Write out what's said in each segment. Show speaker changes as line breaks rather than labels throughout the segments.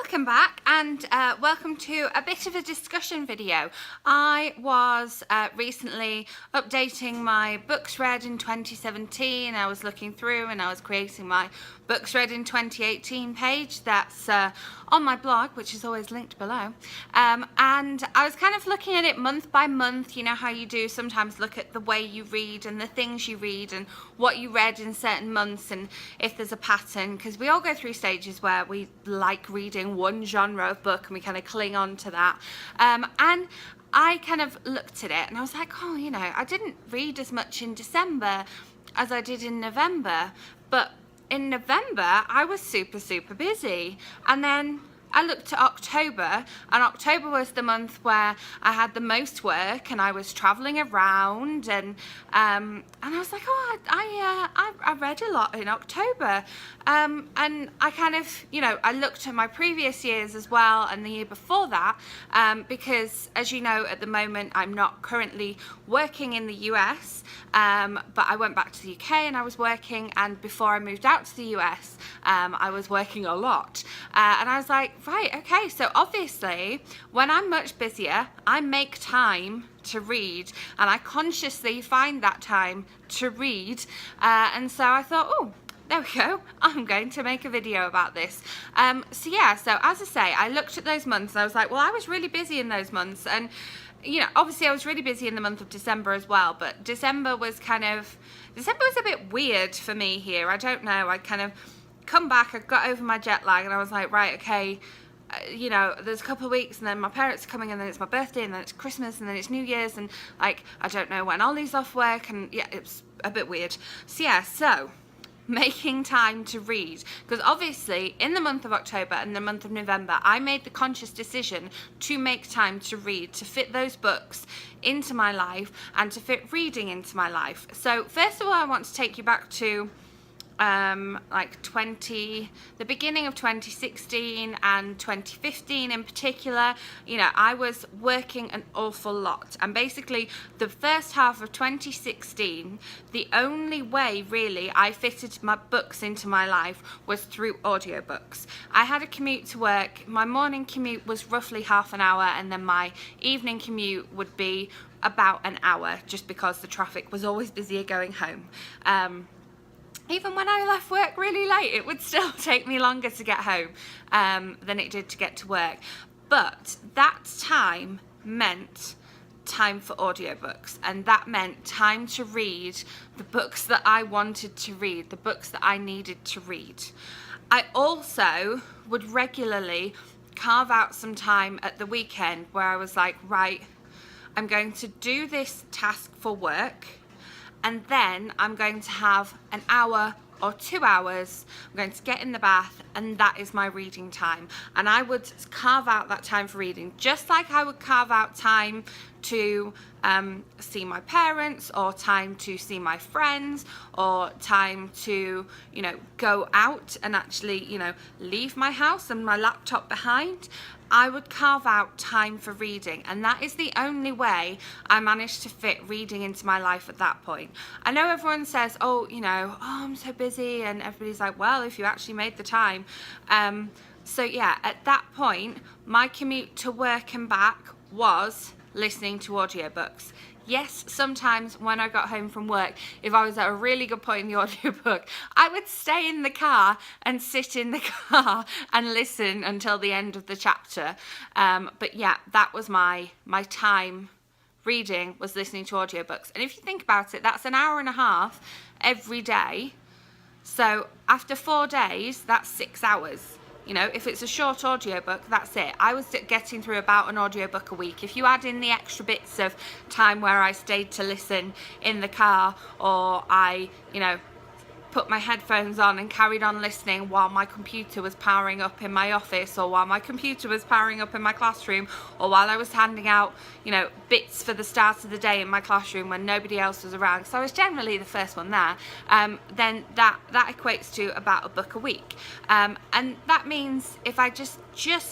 Welcome back and welcome to a bit of a discussion video. I was recently updating my books read in 2017. I was looking through and I was creating my books read in 2018 page that's on my blog, which is always linked below. And I was kind of looking at it month by month. You know how you do sometimes look at the way you read and the things you read and what you read in certain months and if there's a pattern, because we all go through stages where we like reading one genre of book and we kind of cling on to that. And I kind of looked at it and I was like, oh, you know, I didn't read as much in December as I did in November, but in November I was super busy. And then I looked at October, and October was the month where I had the most work and I was traveling around, and I was like, oh, I read a lot in October, and I kind of, you know, I looked at my previous years as well and the year before that, because as you know, at the moment I'm not currently working in the US, but I went back to the UK and I was working, and before I moved out to the US, I was working a lot, and I was like, right, okay, so obviously when I'm much busier, I make time to read, and I consciously find that time to read, and so I thought, oh, there we go, I'm going to make a video about this. So yeah, so as I say, I looked at those months and I was like, well, I was really busy in those months, and you know, obviously I was really busy in the month of December as well, but December was a bit weird for me here. I don't know, I kind of come back, I got over my jet lag and I was like, right, okay, you know, there's a couple of weeks and then my parents are coming and then it's my birthday and then it's Christmas and then it's New Year's, and like, I don't know when Ollie's off work, and yeah, it's a bit weird. So yeah, so making time to read, because obviously in the month of October and the month of November I made the conscious decision to make time to read, to fit those books into my life and to fit reading into my life. So first of all, I want to take you back to the beginning of 2016 and 2015 in particular. You know, I was working an awful lot, and basically the first half of 2016, the only way really I fitted my books into my life was through audiobooks. I had a commute to work. My morning commute was roughly half an hour, and then my evening commute would be about an hour, just because the traffic was always busier going home. Even when I left work really late, it would still take me longer to get home than it did to get to work. But that time meant time for audiobooks, and that meant time to read the books that I wanted to read, the books that I needed to read. I also would regularly carve out some time at the weekend where I was like, right, I'm going to do this task for work, and then I'm going to have an hour or 2 hours, I'm going to get in the bath, and that is my reading time. And I would carve out that time for reading, just like I would carve out time to see my parents, or time to see my friends, or time to, you know, go out and actually, you know, leave my house and my laptop behind. I would carve out time for reading, and that is the only way I managed to fit reading into my life at that point. I know everyone says, oh, you know, oh, I'm so busy, and everybody's like, well, if you actually made the time. So yeah, at that point, my commute to work and back was listening to audiobooks. Yes, sometimes when I got home from work, if I was at a really good point in the audiobook, I would stay in the car and sit in the car and listen until the end of the chapter. But yeah, that was my time reading, was listening to audiobooks. And if you think about it, that's an hour and a half every day. So after 4 days, that's 6 hours. You know, if it's a short audiobook, that's it. I was getting through about an audiobook a week. If you add in the extra bits of time where I stayed to listen in the car, or I, you know, put my headphones on and carried on listening while my computer was powering up in my office, or while my computer was powering up in my classroom, or while I was handing out, you know, bits for the start of the day in my classroom when nobody else was around, so I was generally the first one there, then that equates to about a book a week. And that means if I just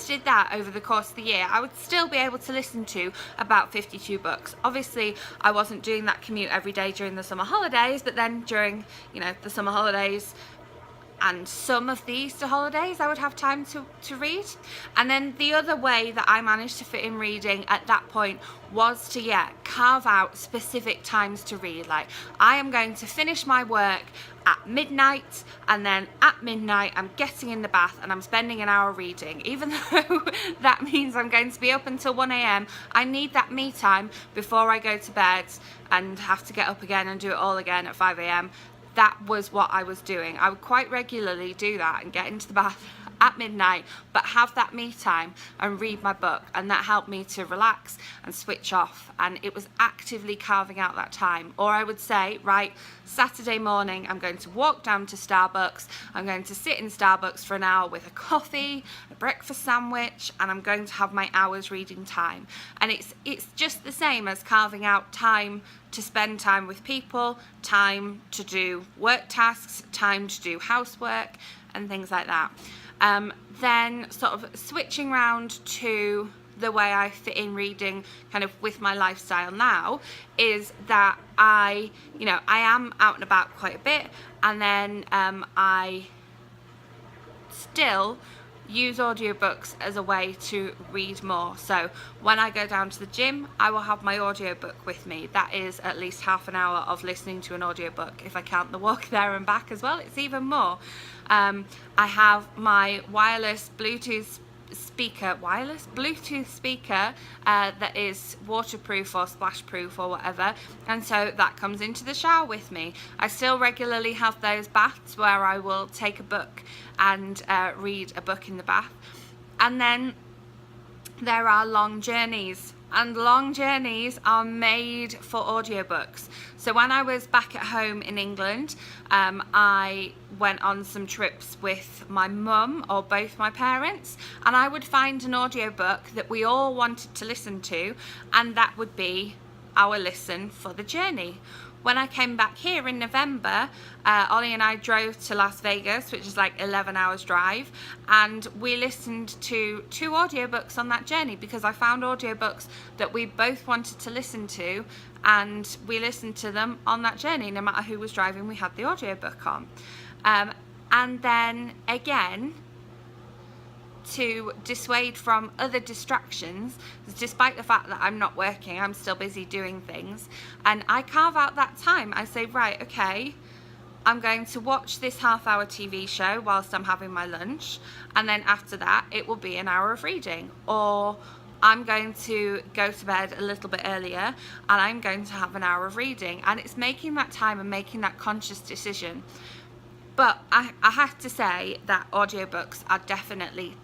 did that over the course of the year, I would still be able to listen to about 52 books. Obviously, I wasn't doing that commute every day during the summer holidays, but then during, you know, the summer holidays, and some of the Easter holidays I would have time to read. And then the other way that I managed to fit in reading at that point was to carve out specific times to read. Like, I am going to finish my work at midnight, and then at midnight I'm getting in the bath and I'm spending an hour reading. Even though that means I'm going to be up until 1 a.m, I need that me time before I go to bed and have to get up again and do it all again at 5 a.m. That was what I was doing. I would quite regularly do that and get into the bath at midnight, but have that me time and read my book, and that helped me to relax and switch off. And it was actively carving out that time. Or I would say, right, Saturday morning I'm going to walk down to Starbucks, I'm going to sit in Starbucks for an hour with a coffee, a breakfast sandwich, and I'm going to have my hours reading time. And it's just the same as carving out time to spend time with people, time to do work tasks, time to do housework and things like that. Then sort of switching around to the way I fit in reading kind of with my lifestyle now is that I am out and about quite a bit, and then I still use audiobooks as a way to read more. So when I go down to the gym, I will have my audiobook with me. That is at least half an hour of listening to an audiobook. If I count the walk there and back as well, it's even more. I have my wireless Bluetooth speaker that is waterproof or splash proof or whatever, and so that comes into the shower with me. I still regularly have those baths where I will take a book and read a book in the bath. And then there are long journeys, and long journeys are made for audiobooks. So when I was back at home in England, I went on some trips with my mum or both my parents, and I would find an audiobook that we all wanted to listen to, and that would be our listen for the journey. When I came back here in November, Ollie and I drove to Las Vegas, which is like 11 hours drive, and we listened to 2 audiobooks on that journey because I found audiobooks that we both wanted to listen to, and we listened to them on that journey. No matter who was driving, we had the audiobook on. And then again, to dissuade from other distractions, despite the fact that I'm not working, I'm still busy doing things, and I carve out that time. I say, right, okay, I'm going to watch this half-hour TV show whilst I'm having my lunch, and then after that it will be an hour of reading, or I'm going to go to bed a little bit earlier and I'm going to have an hour of reading. And it's making that time and making that conscious decision. But I have to say that audiobooks are definitely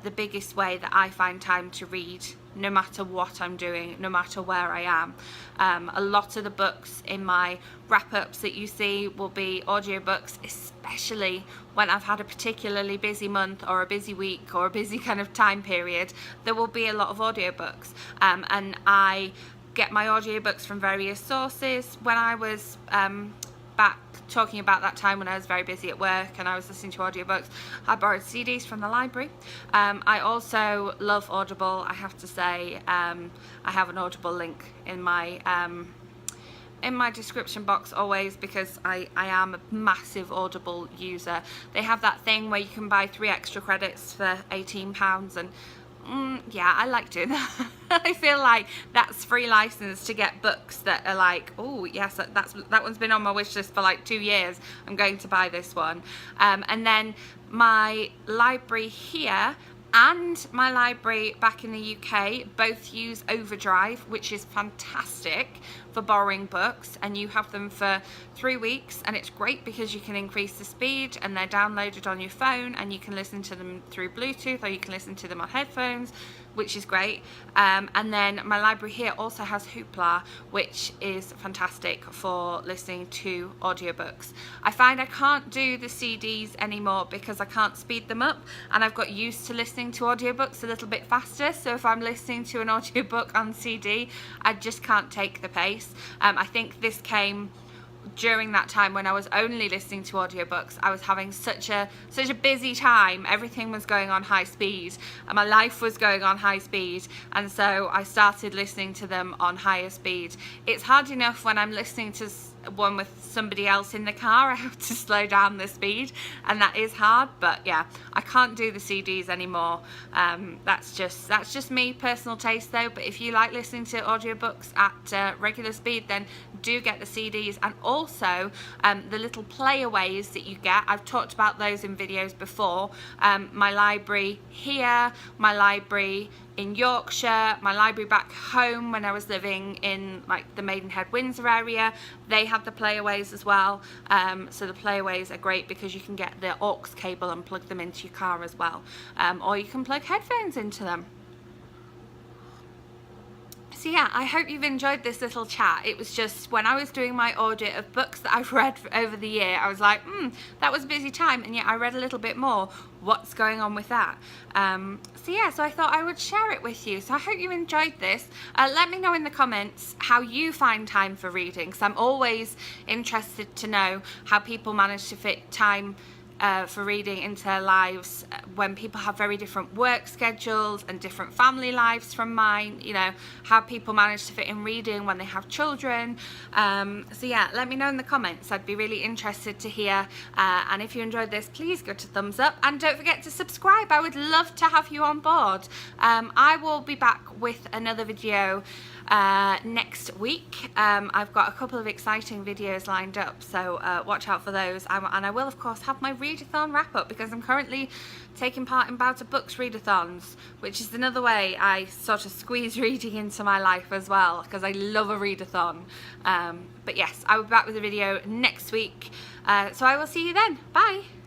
the biggest way that I find time to read, no matter what I'm doing, no matter where I am. A lot of the books in my wrap-ups that you see will be audiobooks, especially when I've had a particularly busy month or a busy week or a busy kind of time period. There will be a lot of audiobooks, and I get my audiobooks from various sources. When I was back talking about that time when I was very busy at work and I was listening to audiobooks, I borrowed CDs from the library. I also love Audible. I have to say, I have an Audible link in my description box always, because I am a massive Audible user. They have that thing where you can buy 3 extra credits for £18, and yeah, I like doing that. I feel like that's free license to get books that are like, oh yes, that one's been on my wish list for like 2 years, I'm going to buy this one. And then my library here and my library back in the UK both use Overdrive, which is fantastic for borrowing books, and you have them for 3 weeks, and it's great because you can increase the speed and they're downloaded on your phone and you can listen to them through Bluetooth, or you can listen to them on headphones, which is great. And then my library here also has Hoopla, which is fantastic for listening to audiobooks. I find I can't do the CDs anymore because I can't speed them up, and I've got used to listening to audiobooks a little bit faster. So if I'm listening to an audiobook on CD, I just can't take the pace. I think this came during that time when I was only listening to audiobooks. I was having such a busy time. Everything was going on high speed, and my life was going on high speed, and so I started listening to them on higher speed. It's hard enough when I'm listening to one with somebody else in the car, I have to slow down the speed, and that is hard. But yeah, I can't do the CDs anymore. That's just me, personal taste though. But if you like listening to audiobooks at regular speed, then do get the CDs. And also the little playaways that you get, I've talked about those in videos before. My library here, my library in Yorkshire, my library back home when I was living in like the Maidenhead, Windsor area, they have the playaways as well. So the playaways are great because you can get the aux cable and plug them into your car as well, or you can plug headphones into them. So yeah, I hope you've enjoyed this little chat. It was just when I was doing my audit of books that I've read over the year, I was like, that was a busy time, and yet I read a little bit more. What's going on with that? So yeah, so I thought I would share it with you. So I hope you enjoyed this. Let me know in the comments how you find time for reading, because I'm always interested to know how people manage to fit time for reading into their lives when people have very different work schedules and different family lives from mine. You know, how people manage to fit in reading when they have children. So yeah, let me know in the comments. I'd be really interested to hear, and if you enjoyed this, please go to thumbs up and don't forget to subscribe. I would love to have you on board. I will be back with another video next week. I've got a couple of exciting videos lined up, so watch out for those. And I will of course have my readathon wrap up, because I'm currently taking part in Bout of Books readathons, which is another way I sort of squeeze reading into my life as well, because I love a readathon. But yes, I will be back with a video next week, so I will see you then. Bye.